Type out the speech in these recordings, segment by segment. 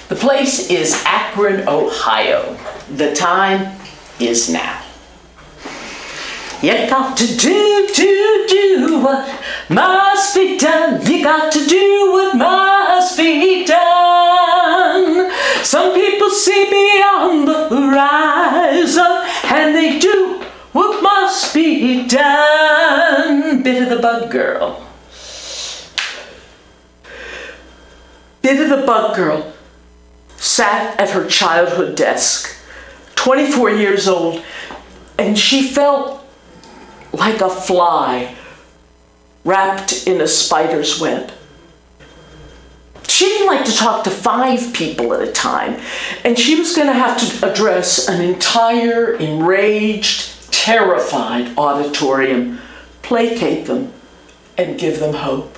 The place is Akron, Ohio. The time is now. You got to do what must be done. You got to do what must be done. Some people see beyond the horizon, and they do what must be done. Bit of the bug girl. Bit of the bug girl sat at her childhood desk, 24 years old, and she felt like a fly wrapped in a spider's web. She didn't like to talk to 5 people at a time, and she was going to have to address an entire enraged, terrified auditorium, placate them, and give them hope.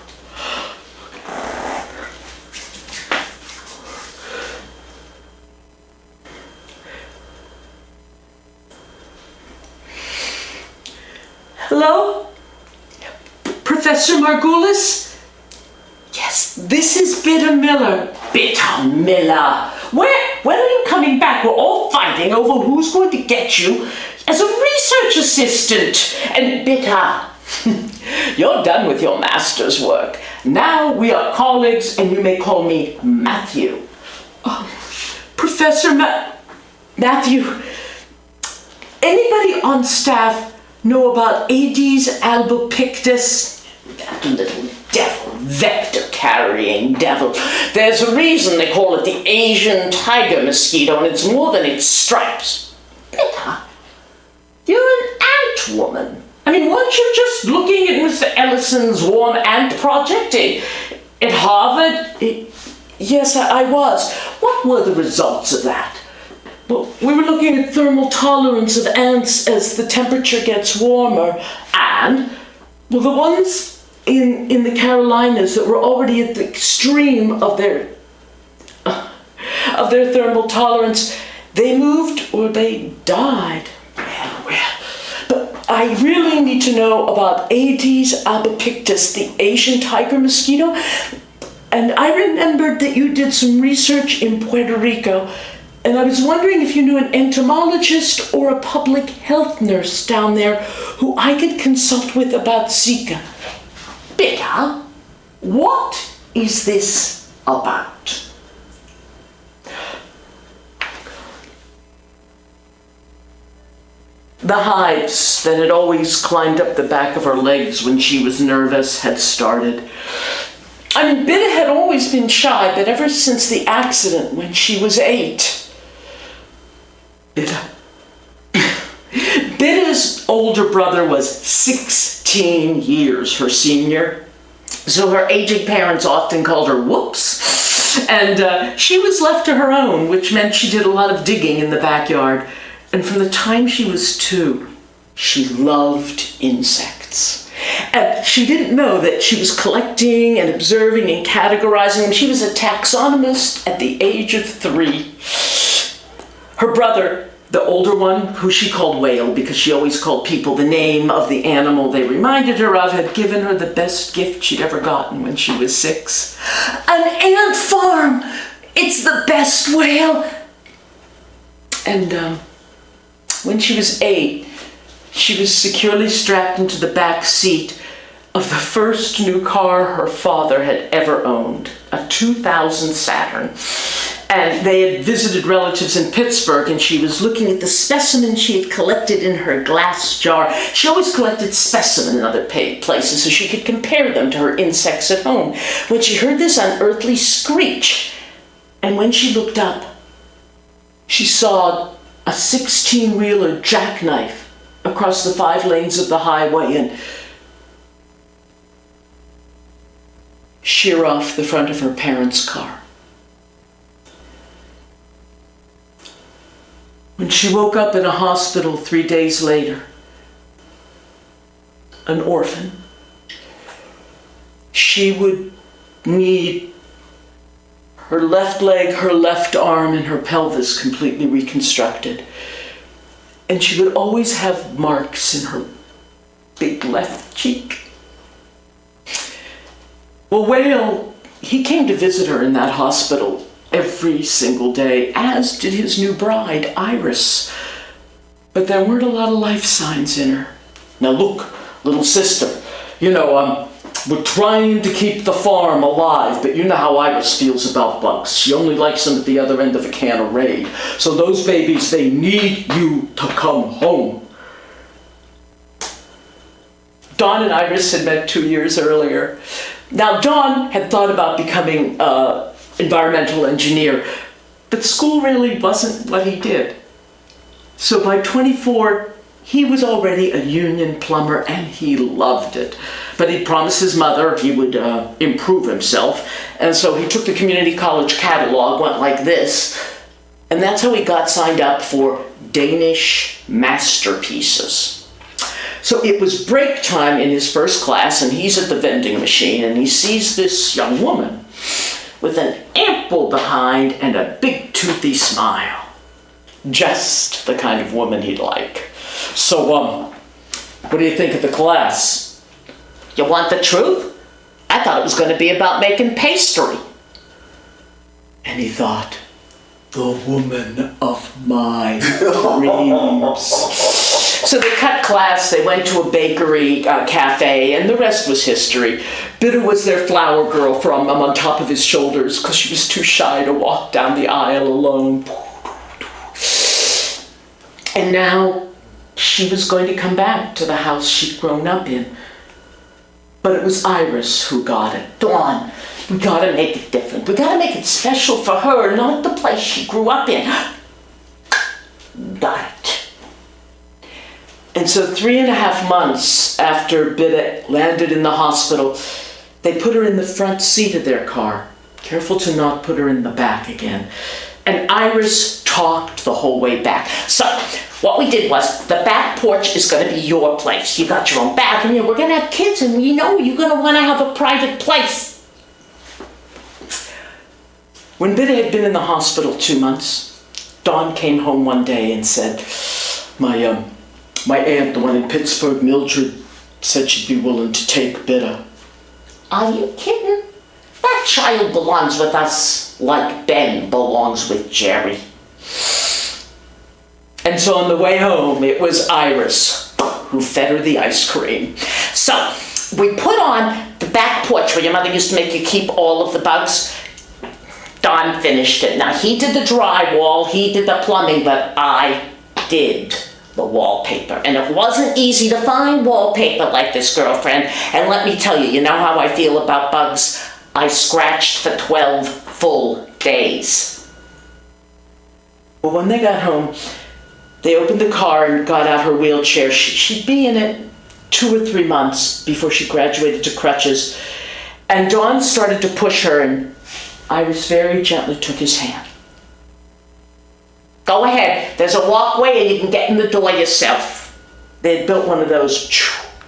Hello? Professor Margulis? Yes, this is Bita Miller. Bita Miller. When are you coming back? We're all fighting over who's going to get you as a research assistant. And Bita, you're done with your master's work. Now we are colleagues, and you may call me Matthew. Oh, Professor Matthew, anybody on staff know about Aedes albopictus? That little devil, vector-carrying devil. There's a reason they call it the Asian tiger mosquito, and it's more than its stripes. Bita, you're an ant woman. I mean, weren't you just looking at Mr. Ellison's warm ant project at Harvard? Yes, I was. What were the results of that? Well, we were looking at thermal tolerance of ants as the temperature gets warmer, and, well, the ones in the Carolinas that were already at the extreme of their thermal tolerance, they moved or they died. Well, but I really need to know about Aedes albopictus, the Asian tiger mosquito, and I remembered that you did some research in Puerto Rico. And I was wondering if you knew an entomologist or a public health nurse down there who I could consult with about Zika. Bita, what is this about? The hives that had always climbed up the back of her legs when she was nervous had started. I mean, Bita had always been shy, but ever since the accident when she was 8, Bita's older brother was 16 years her senior, so her aging parents often called her Whoops, and she was left to her own, which meant she did a lot of digging in the backyard, and from the time she was 2, she loved insects. And she didn't know that she was collecting and observing and categorizing them. She was a taxonomist at the age of 3. Her brother, the older one, who she called Whale because she always called people the name of the animal they reminded her of, had given her the best gift she'd ever gotten when she was 6. An ant farm! It's the best, Whale! And when she was 8, she was securely strapped into the back seat of the first new car her father had ever owned, a 2000 Saturn. And they had visited relatives in Pittsburgh, and she was looking at the specimen she had collected in her glass jar. She always collected specimens in other places so she could compare them to her insects at home, when she heard this unearthly screech. And when she looked up, she saw a 16-wheeler jackknife across the 5 lanes of the highway and shear off the front of her parents' car. When she woke up in a hospital 3 days later, an orphan, she would need her left leg, her left arm, and her pelvis completely reconstructed. And she would always have marks in her big left cheek. Well, Whale, he came to visit her in that hospital every single day, as did his new bride, Iris. But there weren't a lot of life signs in her. Now look, little sister, we're trying to keep the farm alive, but you know how Iris feels about bugs. She only likes them at the other end of a can of Raid. So those babies, they need you to come home. Dawn and Iris had met 2 years earlier. Now, Dawn had thought about becoming an environmental engineer, but school really wasn't what he did. So by 24, he was already a union plumber and he loved it. But he promised his mother he would improve himself. And so he took the community college catalog, went like this, and that's how he got signed up for Danish masterpieces. So it was break time in his first class, and he's at the vending machine, and he sees this young woman with an ample behind and a big toothy smile. Just the kind of woman he'd like. So, what do you think of the class? You want the truth? I thought it was going to be about making pastry. And he thought, the woman of my dreams. So they cut class, they went to a bakery, cafe, and the rest was history. Bita was their flower girl from on top of his shoulders because she was too shy to walk down the aisle alone. And now she was going to come back to the house she'd grown up in. But it was Iris who got it. Dawn, we gotta make it different. We gotta make it special for her, not the place she grew up in. Got it. And so 3.5 months after Bita landed in the hospital, they put her in the front seat of their car. Careful to not put her in the back again. And Iris talked the whole way back. So what we did was, the back porch is going to be your place. You got your own bathroom. We're going to have kids, and you're going to want to have a private place. When Bita had been in the hospital 2 months, Dawn came home one day and said, my aunt, the one in Pittsburgh, Mildred, said she'd be willing to take Bita. Are you kidding? That child belongs with us like Ben belongs with Jerry. And so on the way home, it was Iris who fed her the ice cream. So we put on the back porch where your mother used to make you keep all of the bugs. Don finished it. Now, he did the drywall, he did the plumbing, but I did the wallpaper. And it wasn't easy to find wallpaper like this, girlfriend. And let me tell you, you know how I feel about bugs? I scratched for 12 full days. Well, when they got home, they opened the car and got out her wheelchair. She'd be in it 2 or 3 months before she graduated to crutches. And Dawn started to push her, and Iris very gently took his hand. Go ahead, there's a walkway and you can get in the door yourself. They had built one of those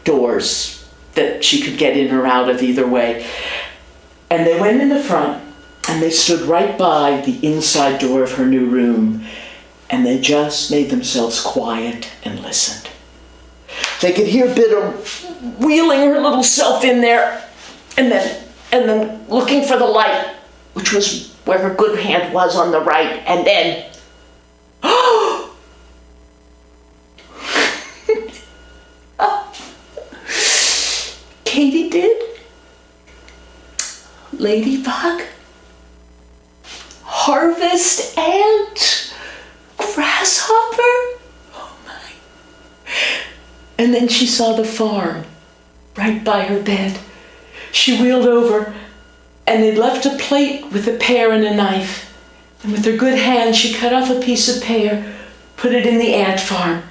doors that she could get in or out of either way. And they went in the front and they stood right by the inside door of her new room, and they just made themselves quiet and listened. They could hear Bita wheeling her little self in there and then looking for the light, which was where her good hand was on the right, and then Katydid, ladybug, harvest ant, grasshopper. Oh my. And then she saw the farm right by her bed. She wheeled over, and they'd left a plate with a pear and a knife. And with her good hand, she cut off a piece of pear, put it in the ant farm.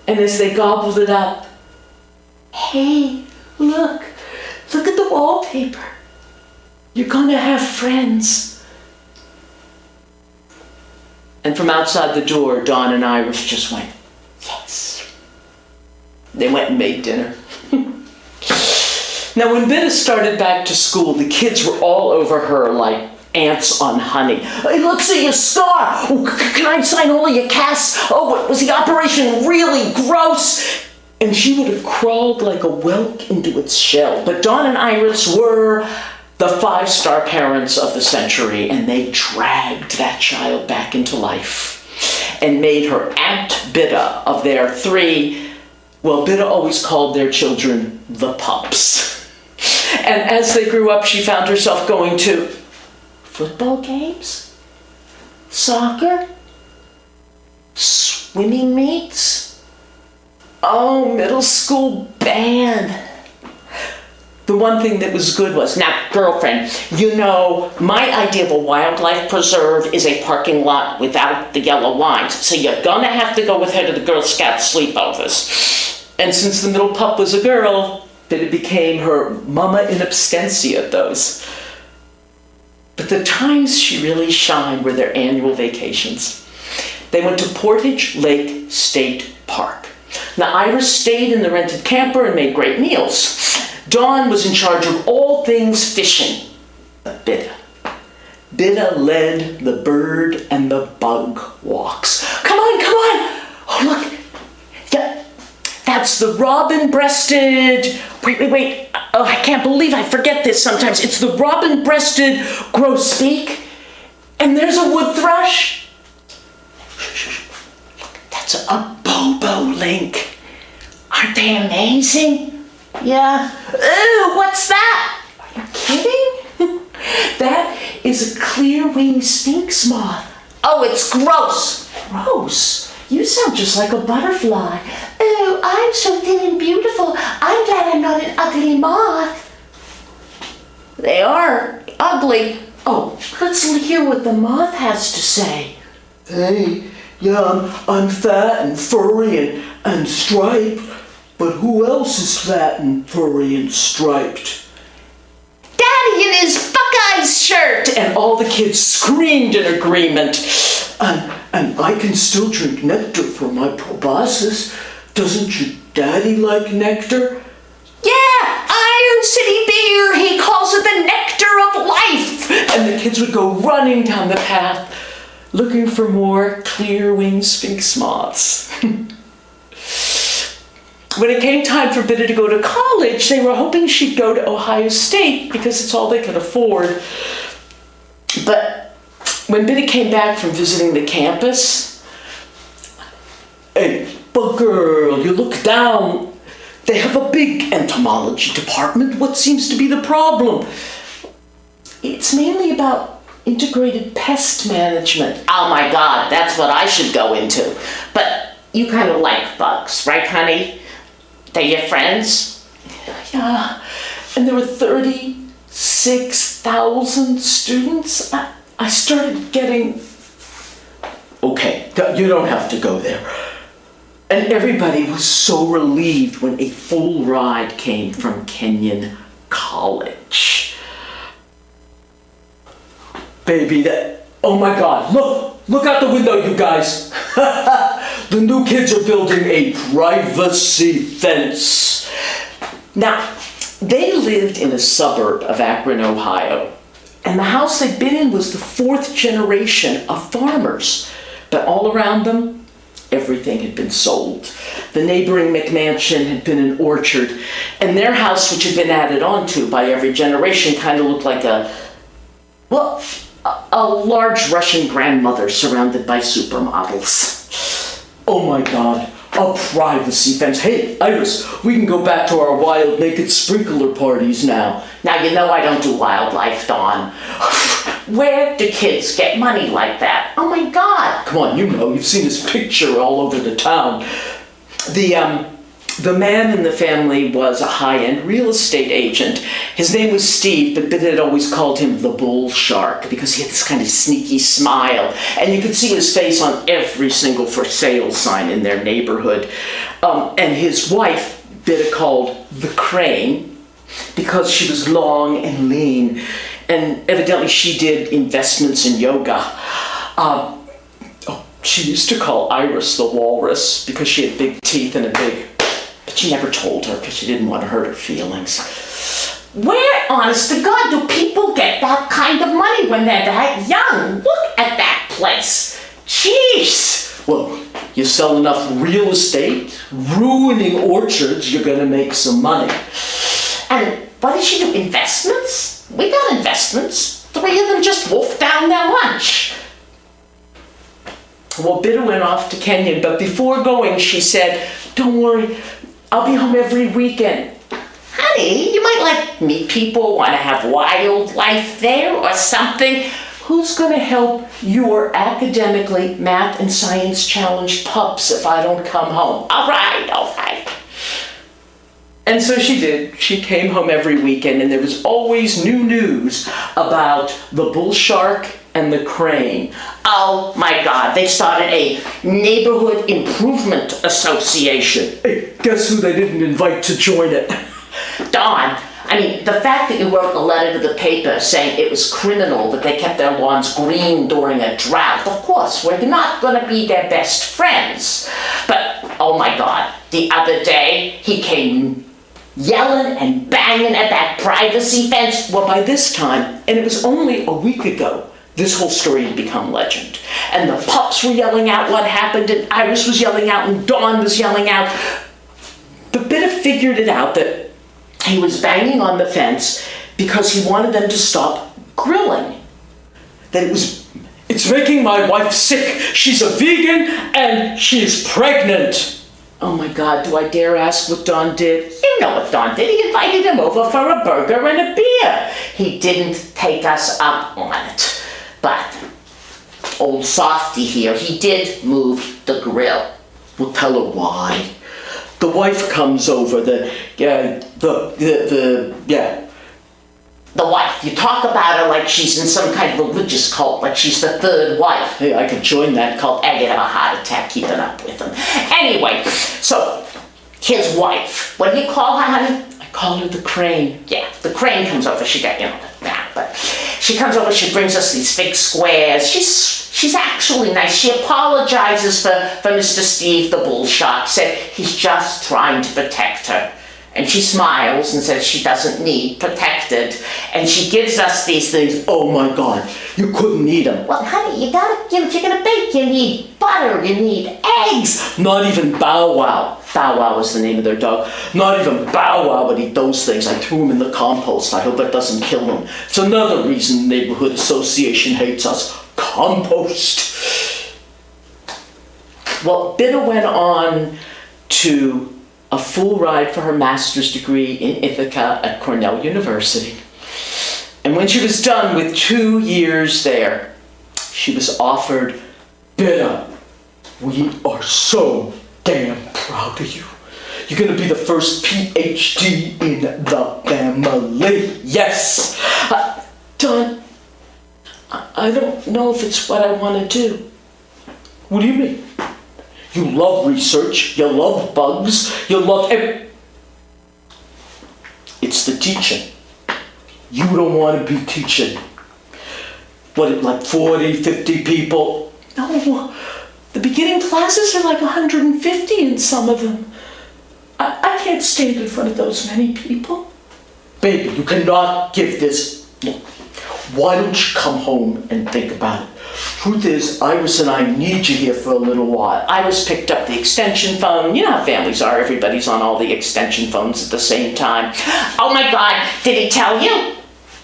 And as they gobbled it up, hey, look at the wallpaper. You're gonna have friends. And from outside the door, Dawn and Iris just went, yes. They went and made dinner. Now, when Bita started back to school, the kids were all over her like ants on honey. Hey, let's see your scar. Oh, can I sign all of your casts? Oh, was the operation really gross? And she would have crawled like a whelk into its shell. But Dawn and Iris were the 5-star parents of the century, and they dragged that child back into life and made her Aunt Bita of their 3. Well, Bita always called their children the pups. And as they grew up, she found herself going to football games, soccer, swimming meets, middle school band. The one thing that was good was, now, girlfriend, you know, my idea of a wildlife preserve is a parking lot without the yellow lines, so you're gonna have to go with her to the Girl Scout sleepovers. And since the middle pup was a girl, that it became her mama in absentia at those. But the times she really shined were their annual vacations. They went to Portage Lake State Park. Now, Iris stayed in the rented camper and made great meals. Dawn was in charge of all things fishing. But Bita led the bird and the bug walks. Come on! Oh, look! Yeah, that's the robin-breasted... Wait. Oh, I can't believe I forget this sometimes. It's the robin-breasted grosbeak. And there's a wood thrush. That's a bobolink. Aren't they amazing? Yeah. Ooh, what's that? Are you kidding? That is a clear-winged sphinx moth. Oh, it's gross. Gross? You sound just like a butterfly. Oh, I'm so thin and beautiful. I'm glad I'm not an ugly moth. They are ugly. Oh, let's hear what the moth has to say. Hey, yeah, I'm fat and furry and striped. But who else is fat and furry and striped? Daddy in his Buckeyes shirt! And all the kids screamed in agreement. And I can still drink nectar for my proboscis. Doesn't your daddy like nectar? Yeah, Iron City beer! He calls it the nectar of life! And the kids would go running down the path, looking for more clear-winged sphinx moths. When it came time for Bita to go to college, they were hoping she'd go to Ohio State because it's all they could afford. But when Bita came back from visiting the campus, hey, but girl, you look down. They have a big entomology department. What seems to be the problem? It's mainly about integrated pest management. Oh my God, that's what I should go into. But you kind of like bugs, right, honey? They're your friends? Yeah, and there were 36,000 students. I started getting... Okay, you don't have to go there. And everybody was so relieved when a full ride came from Kenyon College. Baby, oh my God, look out the window, you guys. The new kids are building a privacy fence. Now, they lived in a suburb of Akron, Ohio, and the house they'd been in was the 4th generation of farmers. But all around them, everything had been sold. The neighboring McMansion had been an orchard, and their house, which had been added onto by every generation, kind of looked like a large Russian grandmother surrounded by supermodels. Oh my God, a privacy fence. Hey, Iris, we can go back to our wild naked sprinkler parties now. Now, you know I don't do wildlife, Dawn. Where do kids get money like that? Oh my God. Come on, you know, you've seen his picture all over the town. The man in the family was a high-end real estate agent. His name was Steve, but Bita had always called him the bull shark because he had this kind of sneaky smile. And you could see his face on every single for sale sign in their neighborhood. And his wife, Bita called the crane because she was long and lean. And evidently she did investments in yoga. She used to call Iris the walrus because she had big teeth and but she never told her because she didn't want to hurt her feelings. Where, honest to God, do people get that kind of money when they're that young? Look at that place. Jeez. Well, you sell enough real estate, ruining orchards, you're going to make some money. And what did she do? Investments? We got investments. 3 of them just wolfed down their lunch. Well, Bita went off to Kenya, but before going, she said, don't worry, I'll be home every weekend. Honey, you might meet people, want to have wildlife there or something. Who's going to help your academically math and science challenged pups if I don't come home? All right. And so she did. She came home every weekend, and there was always new news about the bull shark and the crane. Oh my God, they started a neighborhood improvement association. Hey, guess who they didn't invite to join it? Dawn, the fact that you wrote a letter to the paper saying it was criminal that they kept their lawns green during a drought, of course, we're not going to be their best friends. But, oh my God, the other day, he came yelling and banging at that privacy fence. Well, by this time, and it was only a week ago, this whole story had become legend. And the pups were yelling out what happened, and Iris was yelling out, and Dawn was yelling out. But Bita figured it out that he was banging on the fence because he wanted them to stop grilling. That it's making my wife sick. She's a vegan and she's pregnant. Oh my God, do I dare ask what Don did? You know what Don did. He invited him over for a burger and a beer. He didn't take us up on it. But old Softy here, he did move the grill. We'll tell her why. The wife comes over, the wife. You talk about her like she's in some kind of religious cult, like she's the third wife. Hey, I could join that cult. I'd have a heart attack keeping up with them. Anyway, so his wife. What do you call her, honey? I call her the crane. Yeah, the crane comes over. She got, but she comes over, she brings us these fig squares. She's actually nice. She apologizes for Mr. Steve the bull shark, said he's just trying to protect her. And she smiles and says she doesn't need protected. And she gives us these things. Oh my God, you couldn't eat them. Well, honey, if you're gonna bake, you need butter, you need eggs. Not even Bow Wow. Bow Wow is the name of their dog. Not even Bow Wow would eat those things. I threw him in the compost. I hope it doesn't kill him. It's another reason the neighborhood association hates us. Compost. Well, Bita went on to a full ride for her master's degree in Ithaca at Cornell University. And when she was done with 2 years there, she was offered, Bita, we are so damn proud of you. You're going to be the first PhD in the family. Yes. Don, I don't know if it's what I want to do. What do you mean? You love research, you love bugs, you love It's the teaching. You don't want to be teaching. What, like 40, 50 people? No, the beginning classes are like 150 in some of them. I can't stand in front of those many people. Baby, you cannot give this. Look, why don't you come home and think about it? Truth is, Iris and I need you here for a little while. Iris picked up the extension phone. You know how families are. Everybody's on all the extension phones at the same time. Oh my God, did he tell you?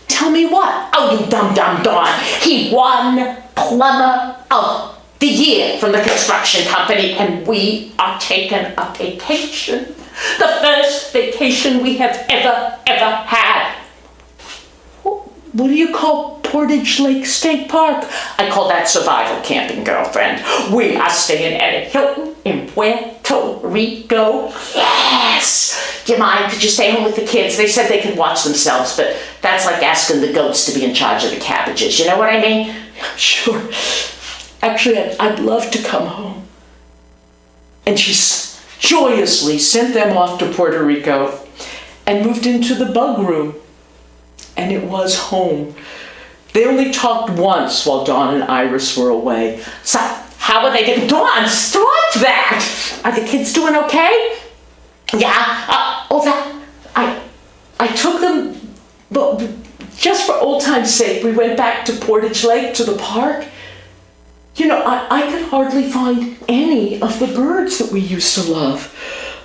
Tell me what? Oh, you dumb Dawn. He won Plumber of the Year from the construction company, and we are taking a vacation. The first vacation we have ever had. What do you call Portage Lake State Park? I call that survival camping, girlfriend. We are staying at a Hilton in Puerto Rico. Yes! Do you mind? Could you stay home with the kids? They said they could watch themselves, but that's like asking the goats to be in charge of the cabbages. You know what I mean? Sure. Actually, I'd love to come home. And she joyously sent them off to Puerto Rico and moved into the bug room. And it was home. They only talked once while Dawn and Iris were away. So, how are they doing? Dawn, stop that! Are the kids doing okay? Yeah. I took them, but just for old time's sake, we went back to Portage Lake, to the park. You know, I could hardly find any of the birds that we used to love.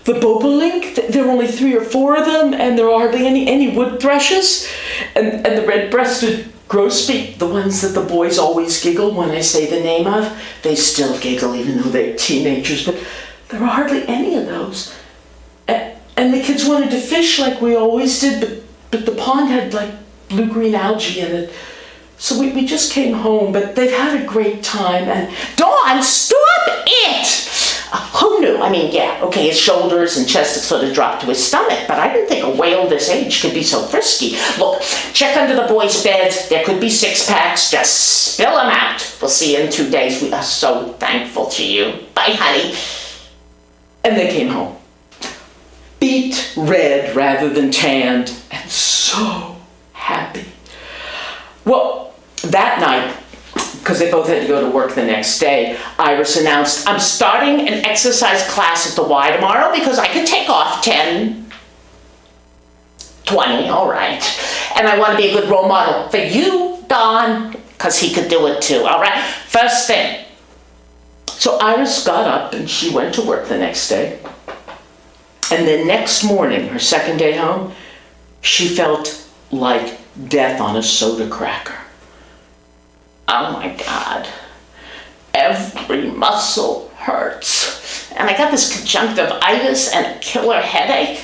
The bobolink, there are only 3 or 4 of them, and there are hardly any wood thrushes. And the red-breasted grosbeak, the ones that the boys always giggle when I say the name of, they still giggle even though they're teenagers, but there are hardly any of those. And the kids wanted to fish like we always did, but the pond had like blue-green algae in it. So we just came home, but they've had a great time. And Dawn, stop it! Who knew? I mean, yeah, okay, his shoulders and chest had sort of dropped to his stomach, but I didn't think a whale this age could be so frisky. Look, check under the boys' beds. There could be 6-packs. Just spill them out. We'll see you in 2 days. We are so thankful to you. Bye, honey. And they came home. Beet red rather than tanned, and so happy. Well, that night, because they both had to go to work the next day, Iris announced, I'm starting an exercise class at the Y tomorrow because I could take off 10, 20, all right. And I want to be a good role model for you, Don, because he could do it too, all right? First thing. So Iris got up and she went to work the next day. And the next morning, her second day home, she felt like death on a soda cracker. Oh my God, every muscle hurts. And I got this conjunctivitis and a killer headache.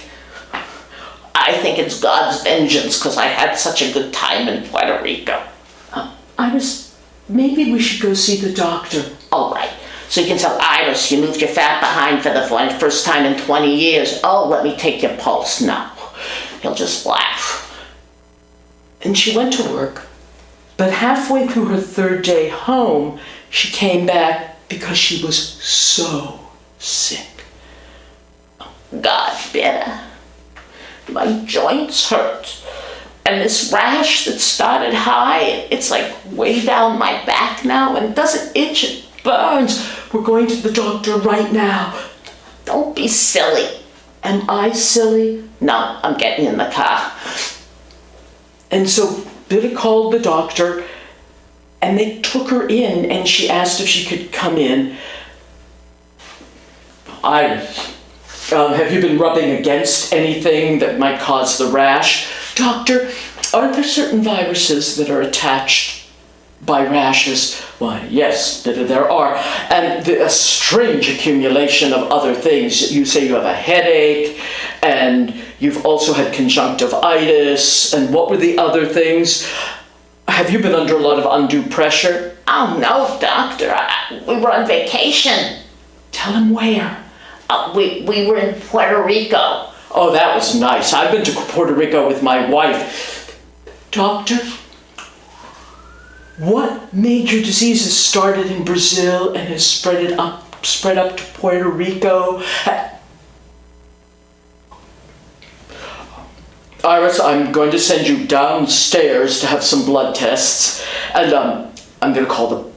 I think it's God's vengeance because I had such a good time in Puerto Rico. Maybe we should go see the doctor. All right, so you can tell Iris you moved your fat behind for the first time in 20 years. Oh, let me take your pulse. No, he'll just laugh. And she went to work. But halfway through her third day home, she came back because she was so sick. Oh, God, Bita, my joints hurt. And this rash that started high, it's like way down my back now and doesn't itch, it burns. We're going to the doctor right now. Don't be silly. Am I silly? No, I'm getting in the car. And so Bita called the doctor, and they took her in, and she asked if she could come in. Have you been rubbing against anything that might cause the rash? Doctor, are there certain viruses that are attached by rashes? Why, yes, there are. And a strange accumulation of other things. You say you have a headache, and you've also had conjunctivitis, and what were the other things? Have you been under a lot of undue pressure? Oh, no, doctor. We were on vacation. Tell him where. We were in Puerto Rico. Oh, that was nice. I've been to Puerto Rico with my wife. Doctor, what major diseases started in Brazil and has spread up to Puerto Rico? Iris, I'm going to send you downstairs to have some blood tests, and I'm going to call the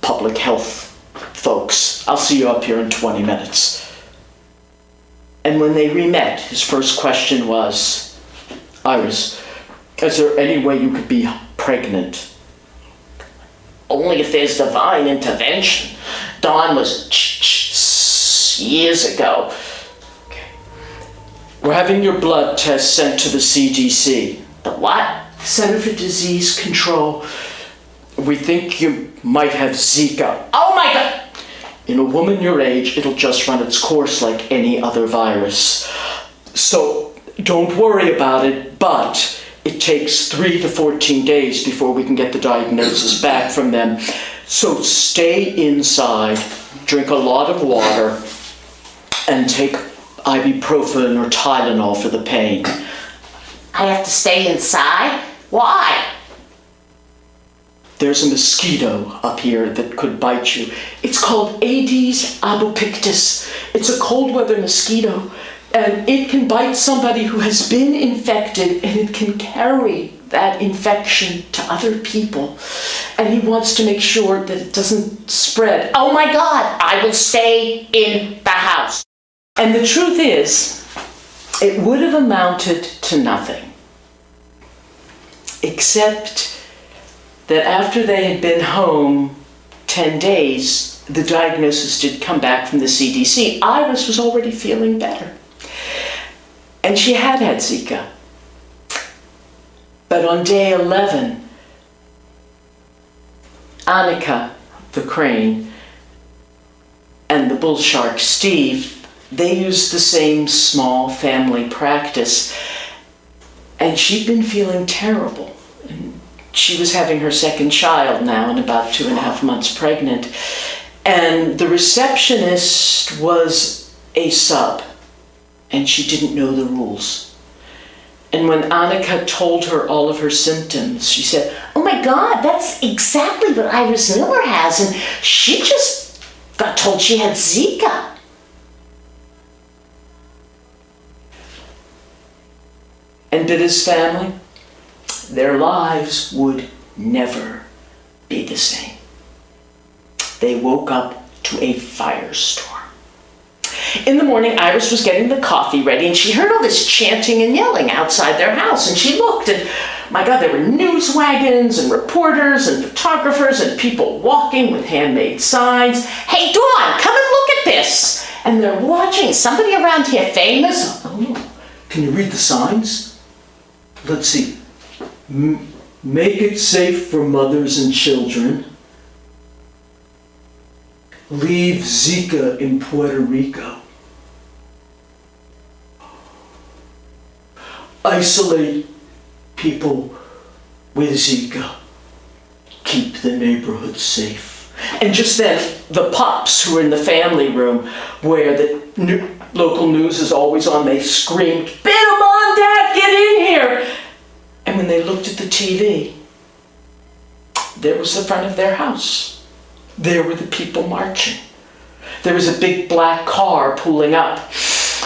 public health folks. I'll see you up here in 20 minutes. And when they re-met, his first question was, Iris, is there any way you could be pregnant? Only if there's divine intervention. Dawn was years ago. We're having your blood test sent to the CDC. The what? Center for Disease Control. We think you might have Zika. Oh my God! In a woman your age, it'll just run its course like any other virus. So don't worry about it, but it takes 3 to 14 days before we can get the diagnosis back from them. So stay inside, drink a lot of water, and take ibuprofen or Tylenol for the pain. I have to stay inside? Why? There's a mosquito up here that could bite you. It's called Aedes albopictus. It's a cold weather mosquito, and it can bite somebody who has been infected, and it can carry that infection to other people. And he wants to make sure that it doesn't spread. Oh my God, I will stay in the house. And the truth is, it would have amounted to nothing, except that after they had been home 10 days, the diagnosis did come back from the CDC. Iris was already feeling better. And And she had Zika. But on day 11, Annika, the crane, and the bull shark, Steve, they used the same small family practice. And she'd been feeling terrible. And she was having her second child now and about 2.5 months pregnant. And the receptionist was a sub, and she didn't know the rules. And when Annika told her all of her symptoms, she said, "Oh my God, that's exactly what Iris Miller has, and she just got told she had Zika." And Bita's family, their lives would never be the same. They woke up to a firestorm. In the morning, Iris was getting the coffee ready, and she heard all this chanting and yelling outside their house. And she looked, and my God, there were news wagons and reporters and photographers and people walking with handmade signs. "Hey, Dawn, come and look at this." And they're watching. "Is somebody around here famous?" "Oh, can you read the signs?" "Let's see. Make it safe for mothers and children. Leave Zika in Puerto Rico. Isolate people with Zika. Keep the neighborhood safe." And just then, the pups who were in the family room where the local news is always on, they screamed, "Bita, Mom, Dad, get in here!" And when they looked at the TV, there was the front of their house. There were the people marching. There was a big black car pulling up.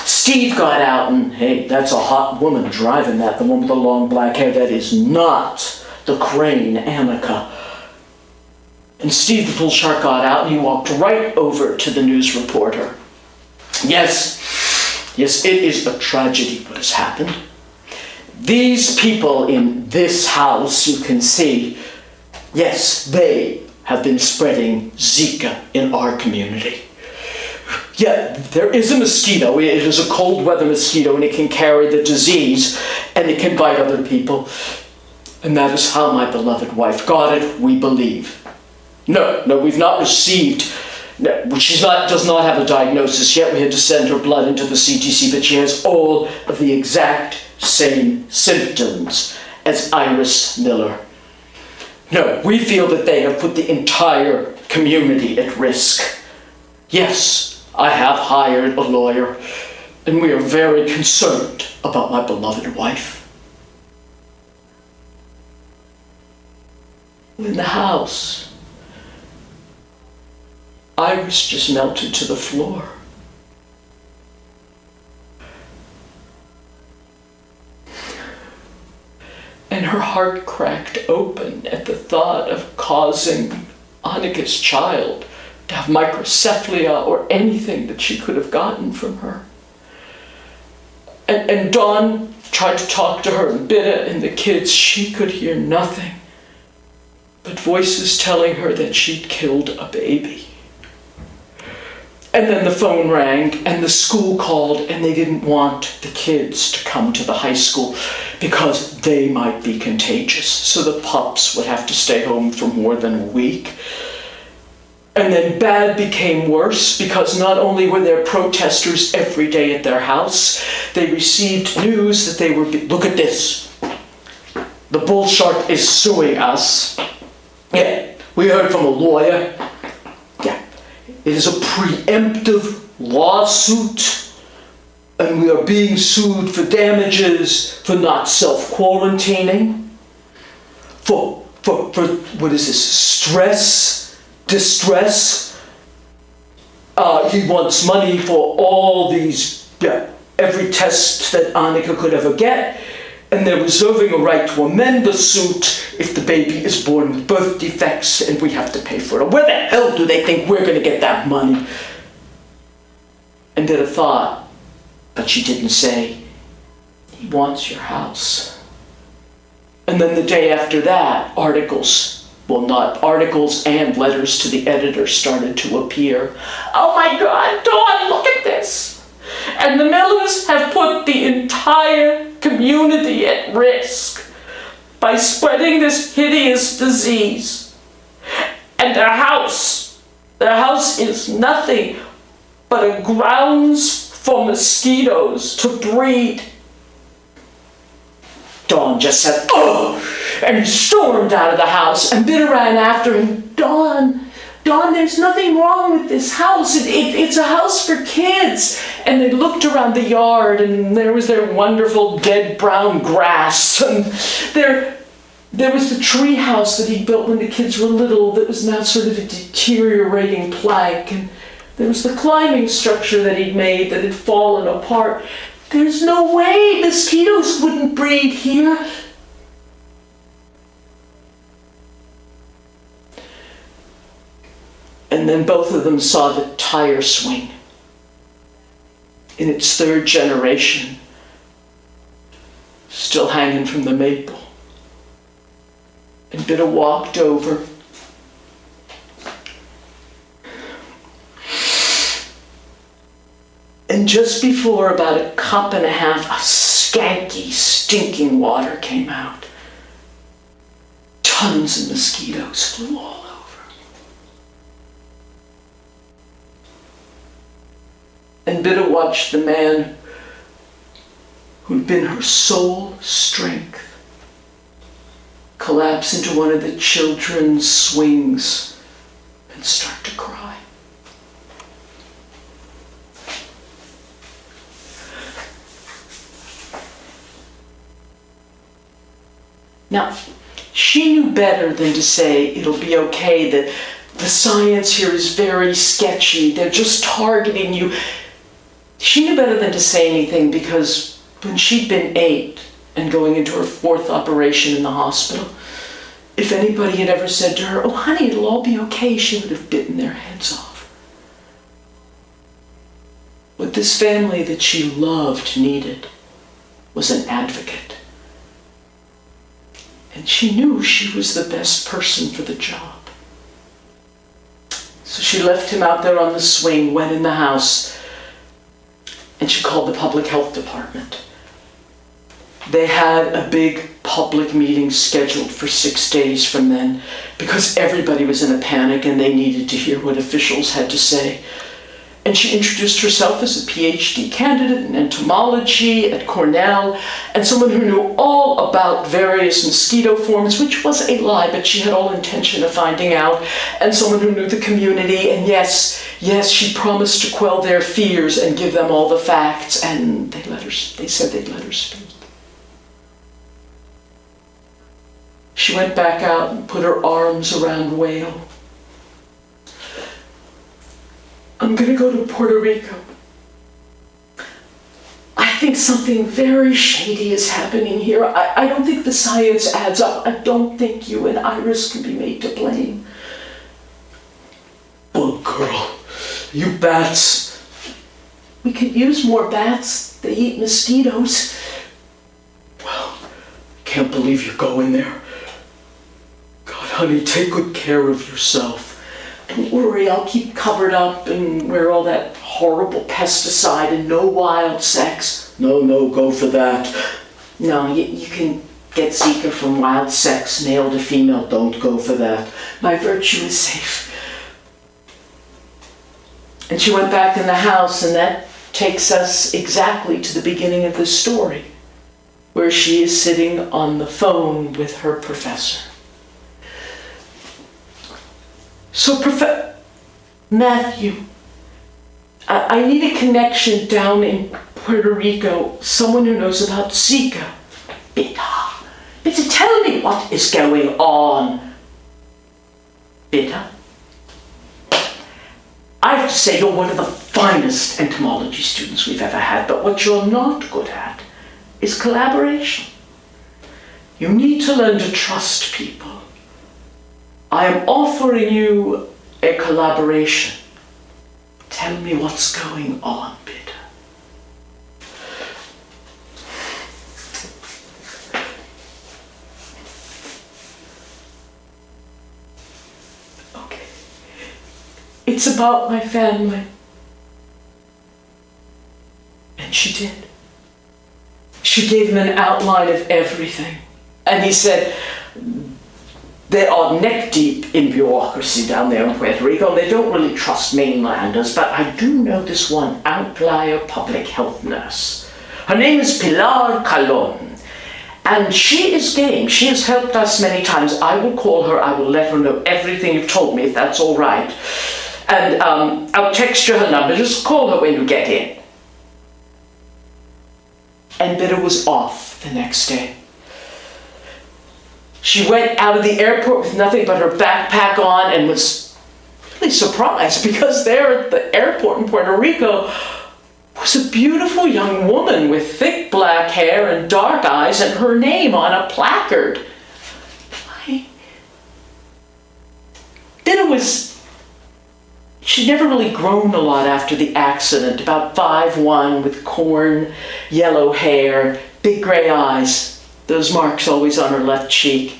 Steve got out and, "Hey, that's a hot woman driving that, the one with the long black hair. That is not the crane, Annika." And Steve the bull shark got out and he walked right over to the news reporter. Yes, it is a tragedy what has happened. These people in this house, you can see, yes, they have been spreading Zika in our community. Yeah, there is a mosquito. It is a cold weather mosquito, and it can carry the disease, and it can bite other people. And that is how my beloved wife got it, we believe. No, we've not received. No, she does not have a diagnosis yet. We had to send her blood into the CTC, but she has all of the exact same symptoms as Iris Miller. No, we feel that they have put the entire community at risk. Yes, I have hired a lawyer, and we are very concerned about my beloved wife. In the house, Iris just melted to the floor. And her heart cracked open at the thought of causing Annika's child to have microcephalia or anything that she could have gotten from her. And Dawn tried to talk to her, and Bita and the kids. She could hear nothing but voices telling her that she'd killed a baby. And then the phone rang, and the school called, and they didn't want the kids to come to the high school because they might be contagious. So the pups would have to stay home for more than a week. And then bad became worse because not only were there protesters every day at their house, they received news that they were, look at this. The bull shark is suing us. Yeah, we heard from a lawyer. Yeah, it is a preemptive lawsuit, and we are being sued for damages for not self-quarantining, for what is this, stress, distress. He wants money for all these, every test that Annika could ever get, and they're reserving a right to amend the suit if the baby is born with birth defects and we have to pay for it. Where the hell do they think we're going to get that money? And Bita thought, but she didn't say, he wants your house. And then the day after that, articles and letters to the editor started to appear. Oh my God, Dawn, look at this. And the Millers have put the entire community at risk by spreading this hideous disease. And their house is nothing but a grounds for mosquitoes to breed. Dawn just said, "Oh!" and stormed out of the house, and Bita ran after him. Dawn, there's nothing wrong with this house. It's a house for kids." And they looked around the yard, and there was their wonderful dead brown grass, and there was the tree house that he built when the kids were little that was now sort of a deteriorating plank, and there was the climbing structure that he'd made that had fallen apart. There's no way mosquitoes wouldn't breed here. And then both of them saw the tire swing in its third generation, still hanging from the maple. And Bita walked over. And just before about a cup and a half of skanky, stinking water came out, tons of mosquitoes flew all over. And Bita watched the man who'd been her sole strength collapse into one of the children's swings and start to cry. Now, she knew better than to say it'll be okay, that the science here is very sketchy, they're just targeting you. She knew better than to say anything, because when she'd been 8 and going into her 4th operation in the hospital, if anybody had ever said to her, "Oh honey, it'll all be okay," she would have bitten their heads off. What this family that she loved needed was an advocate. And she knew she was the best person for the job. So she left him out there on the swing, went in the house, and she called the public health department. They had a big public meeting scheduled for 6 days from then, because everybody was in a panic and they needed to hear what officials had to say. And she introduced herself as a PhD candidate in entomology at Cornell, and someone who knew all about various mosquito forms, which was a lie, but she had all intention of finding out, and someone who knew the community, and yes, she promised to quell their fears and give them all the facts, and they said they'd let her speak. She went back out and put her arms around Whale. "I'm going to go to Puerto Rico. I think something very shady is happening here. I don't think the science adds up. I don't think you and Iris can be made to blame." "Oh, girl, you bats." "We could use more bats. They eat mosquitoes." "Well, can't believe you're going there. God, honey, take good care of yourself." "Don't worry, I'll keep covered up and wear all that horrible pesticide and no wild sex." No, go for that." "No, you can get Zika from wild sex, male to female. Don't go for that. My virtue is safe." And she went back in the house, and that takes us exactly to the beginning of the story, where she is sitting on the phone with her professor. "So, Matthew, I need a connection down in Puerto Rico, someone who knows about Zika." Bita, tell me what is going on." "Bita, I have to say you're one of the finest entomology students we've ever had, but what you're not good at is collaboration. You need to learn to trust people. I am offering you a collaboration. Tell me what's going on, Bita." "Okay. It's about my family. she did. She gave him an outline of everything. And he said, they are neck deep in bureaucracy down there in Puerto Rico. They don't really trust mainlanders, but I do know this one outlier public health nurse. Her name is Pilar Calon. And she is game. She has helped us many times. I will call her. I will let her know everything you've told me, if that's all right. And I'll text you her number. Just call her when you get in. And Bita was off the next day. She went out of the airport with nothing but her backpack on and was really surprised because there at the airport in Puerto Rico was a beautiful young woman with thick black hair and dark eyes and her name on a placard. She'd never really grown a lot after the accident, about 5'1", with corn, yellow hair, big gray eyes, those marks always on her left cheek,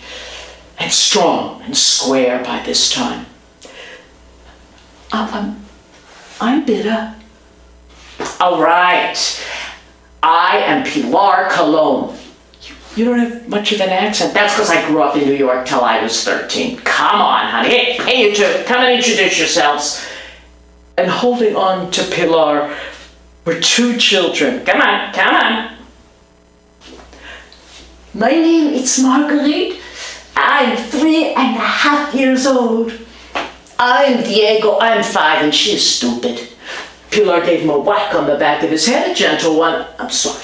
and strong and square by this time. I'm Bita. All right. I am Pilar Calon. You don't have much of an accent. That's because I grew up in New York till I was 13. Come on, honey. Hey, you two, come and introduce yourselves. And holding on to Pilar were two children. Come on. My name is Marguerite. I'm 3.5 years old. I'm Diego. I'm 5 and she's stupid. Pilar gave him a whack on the back of his head, a gentle one. I'm sorry.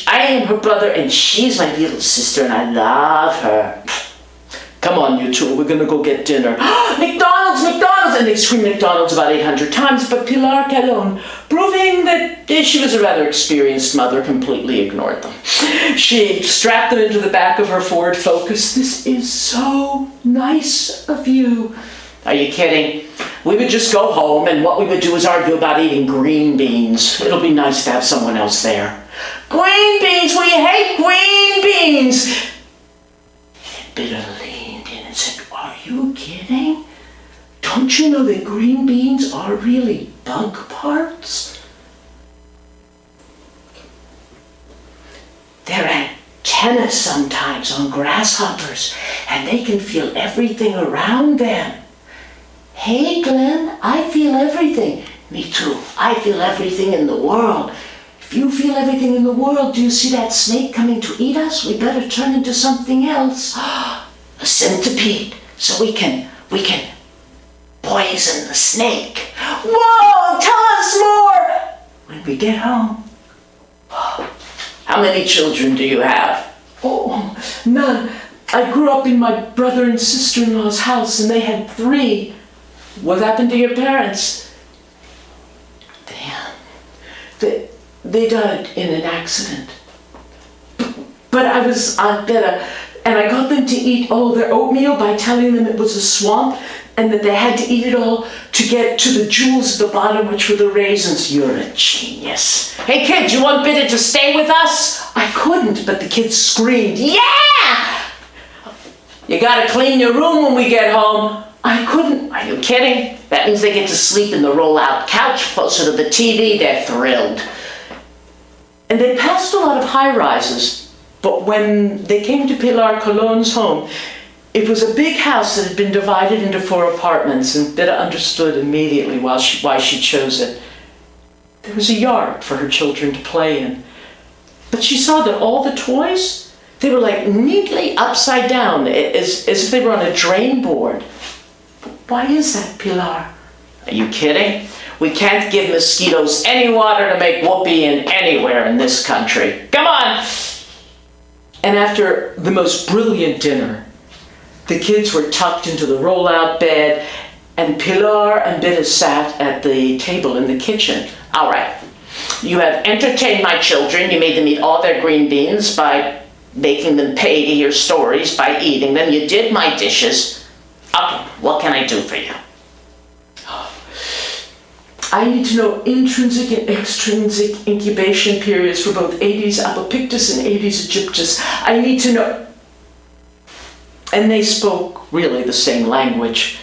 I am her brother and she's my little sister and I love her. Come on, you two, we're gonna go get dinner. McDonald's! And they screamed McDonald's about 800 times, but Pilar Calon, proving that she was a rather experienced mother, completely ignored them. She strapped them into the back of her Ford Focus. This is so nice of you. Are you kidding? We would just go home and what we would do is argue about eating green beans. It'll be nice to have someone else there. Green beans! We hate green beans! And Bita leaned in and said, are you kidding? Don't you know that green beans are really bug parts? They're antennas sometimes on grasshoppers, and they can feel everything around them. Hey, Glenn, I feel everything. Me too. I feel everything in the world. If you feel everything in the world, do you see that snake coming to eat us? We better turn into something else. A centipede. So we can poison the snake. Whoa, tell us more! When we get home. How many children do you have? Oh, none. I grew up in my brother and sister-in-law's house and they had 3. What happened to your parents? Damn. They died in an accident. But I was on Bita, and I got them to eat all their oatmeal by telling them it was a swamp and that they had to eat it all to get to the jewels at the bottom, which were the raisins. You're a genius. Hey kids, you want Bita to stay with us? I couldn't, but the kids screamed, yeah! You gotta clean your room when we get home. I couldn't. Are you kidding? That means they get to sleep in the roll-out couch closer to the TV. They're thrilled. And they passed a lot of high-rises, but when they came to Pilar Calon's home, it was a big house that had been divided into 4 apartments, and Bita understood immediately why she chose it. There was a yard for her children to play in. But she saw that all the toys, they were like neatly upside down, as if they were on a drain board. Why is that, Pilar? Are you kidding? We can't give mosquitoes any water to make whoopee in anywhere in this country. Come on! And after the most brilliant dinner, the kids were tucked into the roll-out bed, and Pilar and Bita sat at the table in the kitchen. All right, you have entertained my children. You made them eat all their green beans by making them pay to hear stories, by eating them. You did my dishes. Okay, what can I do for you? I need to know intrinsic and extrinsic incubation periods for both Aedes albopictus and Aedes aegyptus. I need to know... And they spoke really the same language.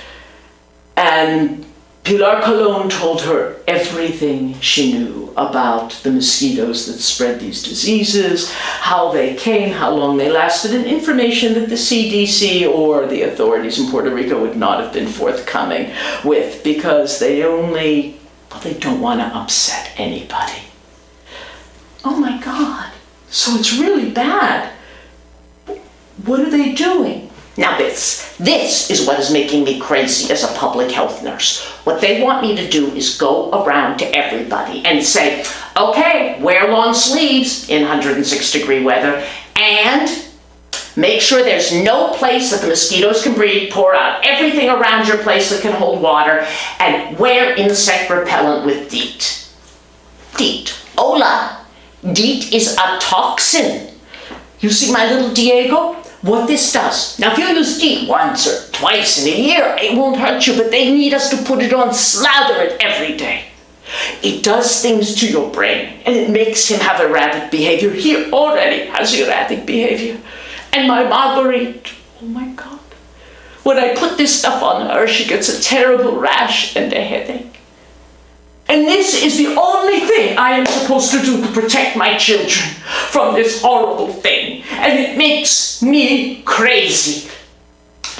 And Pilar Colon told her everything she knew about the mosquitoes that spread these diseases, how they came, how long they lasted, and information that the CDC or the authorities in Puerto Rico would not have been forthcoming with, because they don't want to upset anybody. Oh my God, so it's really bad. What are they doing? Now this is what is making me crazy as a public health nurse. What they want me to do is go around to everybody and say, okay, wear long sleeves in 106-degree weather, and make sure there's no place that the mosquitoes can breed, pour out everything around your place that can hold water, and wear insect repellent with DEET. DEET. Hola. DEET is a toxin. You see my little Diego? What this does. Now, if you use DEET once or twice in a year, it won't hurt you, but they need us to put it on, slather it every day. It does things to your brain, and it makes him have erratic behavior. He already has erratic behavior. And my Marguerite, oh my God. When I put this stuff on her, she gets a terrible rash and a headache. And this is the only thing I am supposed to do to protect my children from this horrible thing. And it makes me crazy.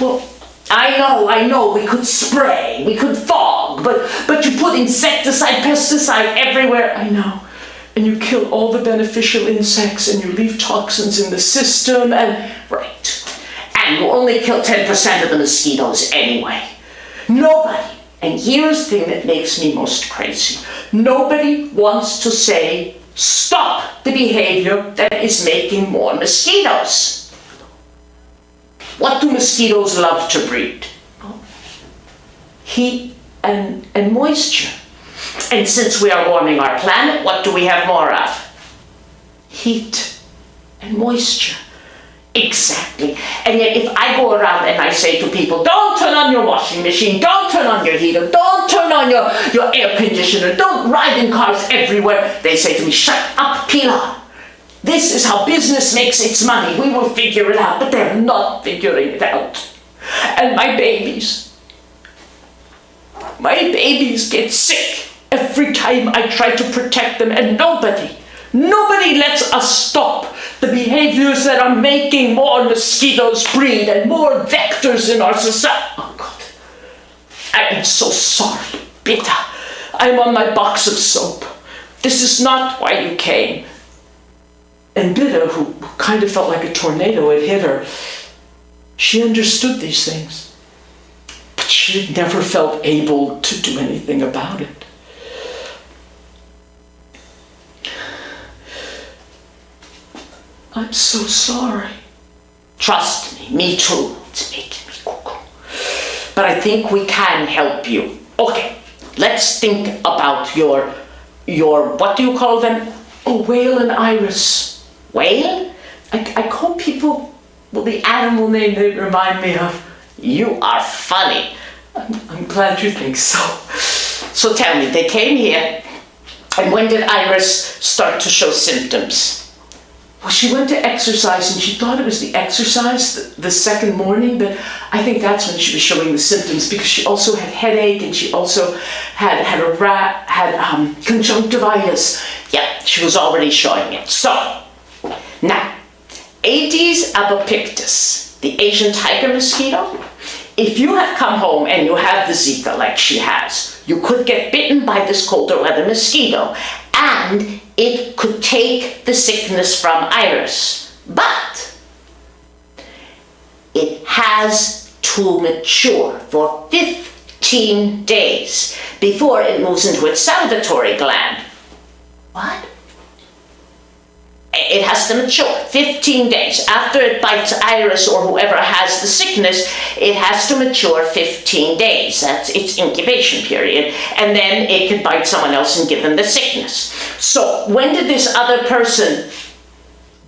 Well, I know, we could spray, we could fog, but you put insecticide, pesticide everywhere, I know. And you kill all the beneficial insects, and you leave toxins in the system, and right. And you only kill 10% of the mosquitoes anyway. Nobody. And here's the thing that makes me most crazy. Nobody wants to say, stop the behavior that is making more mosquitoes. What do mosquitoes love to breed? Heat and moisture. And since we are warming our planet, what do we have more of? Heat and moisture. Exactly. And yet if I go around and I say to people, don't turn on your washing machine, don't turn on your heater, don't turn on your air conditioner, don't ride in cars everywhere, they say to me, shut up, Pilar. This is how business makes its money. We will figure it out. But they're not figuring it out. And my babies get sick every time I try to protect them, and nobody lets us stop the behaviors that are making more mosquitoes breed and more vectors in our society. Oh God, I am so sorry, Bita. I'm on my box of soap. This is not why you came. And Bita, who kind of felt like a tornado had hit her, she understood these things, but she had never felt able to do anything about it. I'm so sorry. Trust me too. It's making me cuckoo. But I think we can help you. Okay, let's think about your what do you call them? Oh, whale and iris. Whale? I call people, well, the animal name they remind me of. You are funny. I'm glad you think so. So tell me, they came here, and when did Iris start to show symptoms? Well, she went to exercise, and she thought it was the exercise the second morning, but I think that's when she was showing the symptoms, because she also had headache, and she also had conjunctivitis. Yeah, she was already showing it. So, now, Aedes albopictus, the Asian tiger mosquito, if you have come home and you have the Zika like she has, you could get bitten by this colder weather mosquito, and it could take the sickness from Iris. But it has to mature for 15 days before it moves into its salivatory gland. What? It has to mature 15 days. After it bites Iris or whoever has the sickness, it has to mature 15 days. That's its incubation period. And then it can bite someone else and give them the sickness. So when did this other person,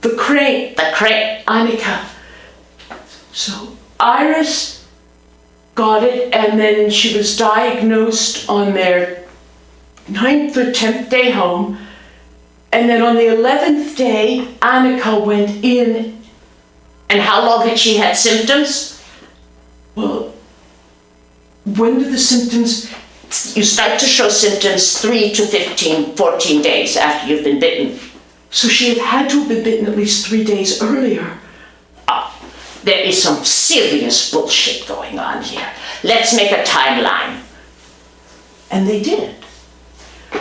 the crane, Annika, so Iris got it, and then she was diagnosed on their 9th or 10th day home. And then on the 11th day, Annika went in. And how long had she had symptoms? Well, when did the symptoms? You start to show symptoms 3 to 15, 14 days after you've been bitten. So she had to have been bitten at least 3 days earlier. There is some serious bullshit going on here. Let's make a timeline. And they did.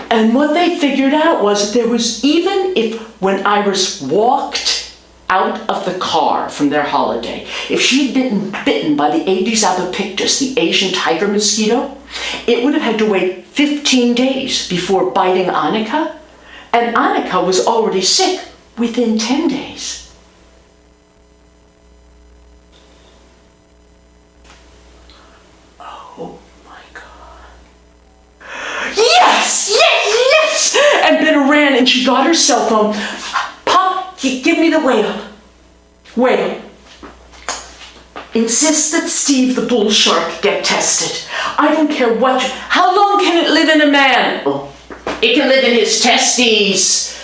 And what they figured out was that there was, even if when Iris walked out of the car from their holiday, if she had been bitten by the Aedes albopictus, the Asian tiger mosquito, it would have had to wait 15 days before biting Annika. And Annika was already sick within 10 days. Oh my God. Yes, yes, yes! And Bita ran and she got her cell phone. Pop, give me the whale. Whale. Insist that Steve the bull shark get tested. I don't care what. How long can it live in a man? Oh, it can live in his testes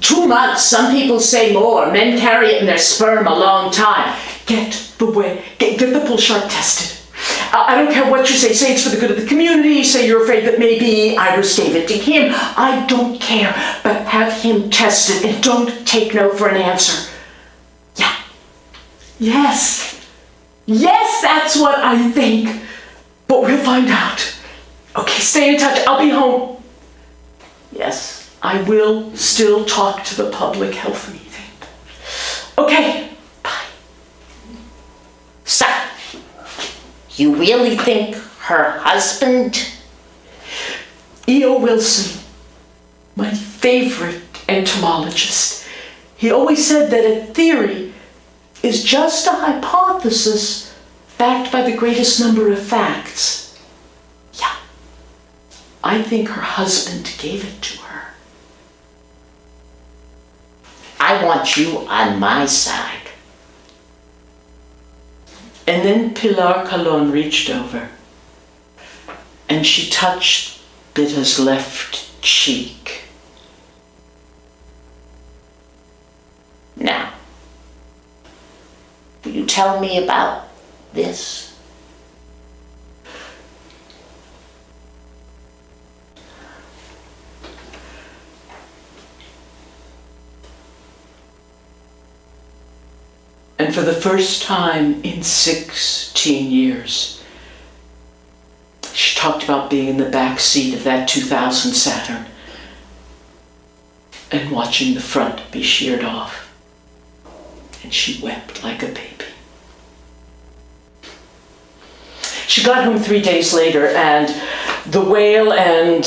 2 months. Some people say more. Men carry it in their sperm a long time. Get the bull shark tested. I don't care what you say. Say it's for the good of the community. Say you're afraid that maybe Iris gave it to him. I don't care. But have him tested and don't take no for an answer. Yeah. Yes. Yes, that's what I think. But we'll find out. Okay, stay in touch. I'll be home. Yes, I will still talk to the public health meeting. Okay, bye. So, you really think her husband? E.O. Wilson, my favorite entomologist, he always said that a theory is just a hypothesis backed by the greatest number of facts. Yeah, I think her husband gave it to her. I want you on my side. And then Pilar Colon reached over and she touched Bita's left cheek. Now, will you tell me about this? And for the first time in 16 years, she talked about being in the back seat of that 2000 Saturn and watching the front be sheared off. And she wept like a baby. She got home 3 days later, and the whale and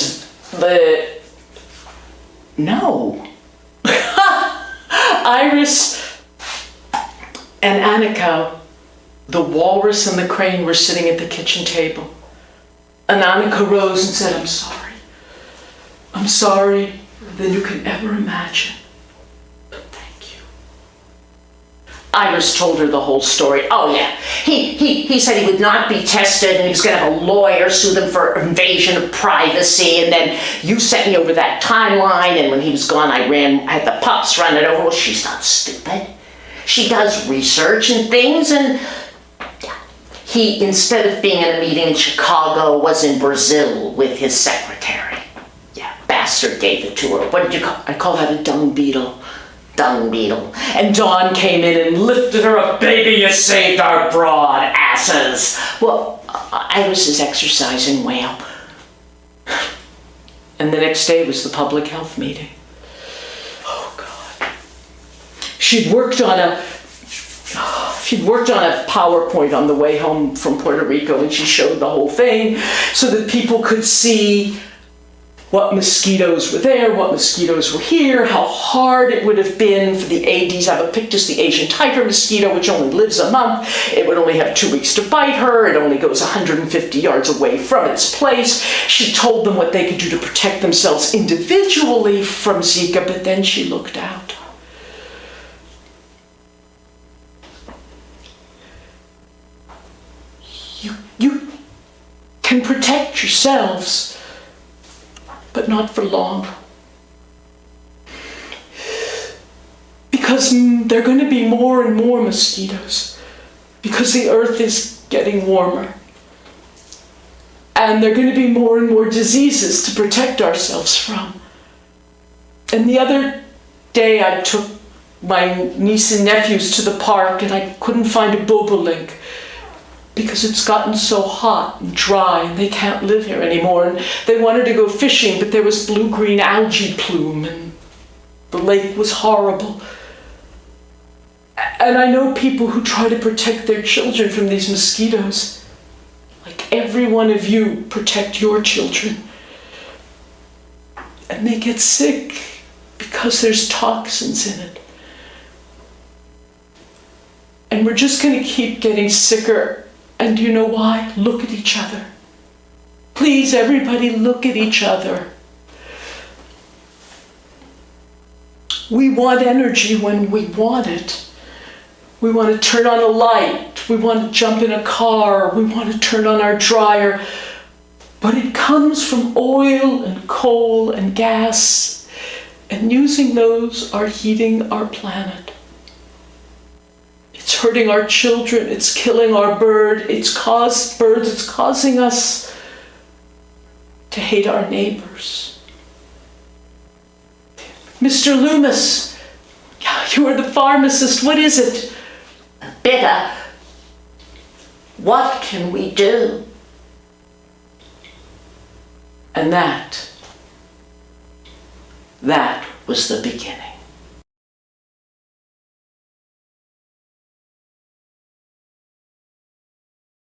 the... No. Iris and Annika, the walrus and the crane, were sitting at the kitchen table. And Annika rose and said, "I'm sorry. I'm sorry than you can ever imagine. But thank you." Iris told her the whole story. Oh yeah, he said he would not be tested and he was going to have a lawyer sue them for invasion of privacy. And then you sent me over that timeline, and when he was gone, I had the pups run it over. Well, she's not stupid. She does research and things, and he, instead of being in a meeting in Chicago, was in Brazil with his secretary. Yeah, bastard gave it to her. What did you call? I call that a dung beetle. Dung beetle. And Dawn came in and lifted her up. "Baby, you saved our broad asses." Well, Iris is exercising whale. And the next day was the public health meeting. Oh God. She'd worked on a PowerPoint on the way home from Puerto Rico, and she showed the whole thing so that people could see what mosquitoes were there, what mosquitoes were here, how hard it would have been for the Aedes albopictus, the Asian tiger mosquito, which only lives a month. It would only have 2 weeks to bite her. It only goes 150 yards away from its place. She told them what they could do to protect themselves individually from Zika, but then she looked out. You can protect yourselves, but not for long. Because there are going to be more and more mosquitoes, because the earth is getting warmer. And And there are going to be more and more diseases to protect ourselves from. And the other day I took my niece and nephews to the park and I couldn't find a bobolink because it's gotten so hot and dry and they can't live here anymore. And they wanted to go fishing, but there was blue-green algae plume and the lake was horrible. And I know people who try to protect their children from these mosquitoes. Like every one of you, protect your children. And they get sick because there's toxins in it. And we're just going to keep getting sicker. And do you know why? Look at each other. Please, everybody, look at each other. We want energy when we want it. We want to turn on a light. We want to jump in a car. We want to turn on our dryer. But it comes from oil and coal and gas. And using those are heating our planet. It's hurting our children. It's killing our birds. It's causing us to hate our neighbors. Mr. Loomis, you are the pharmacist. What is it? Bita, what can we do? And that was the beginning.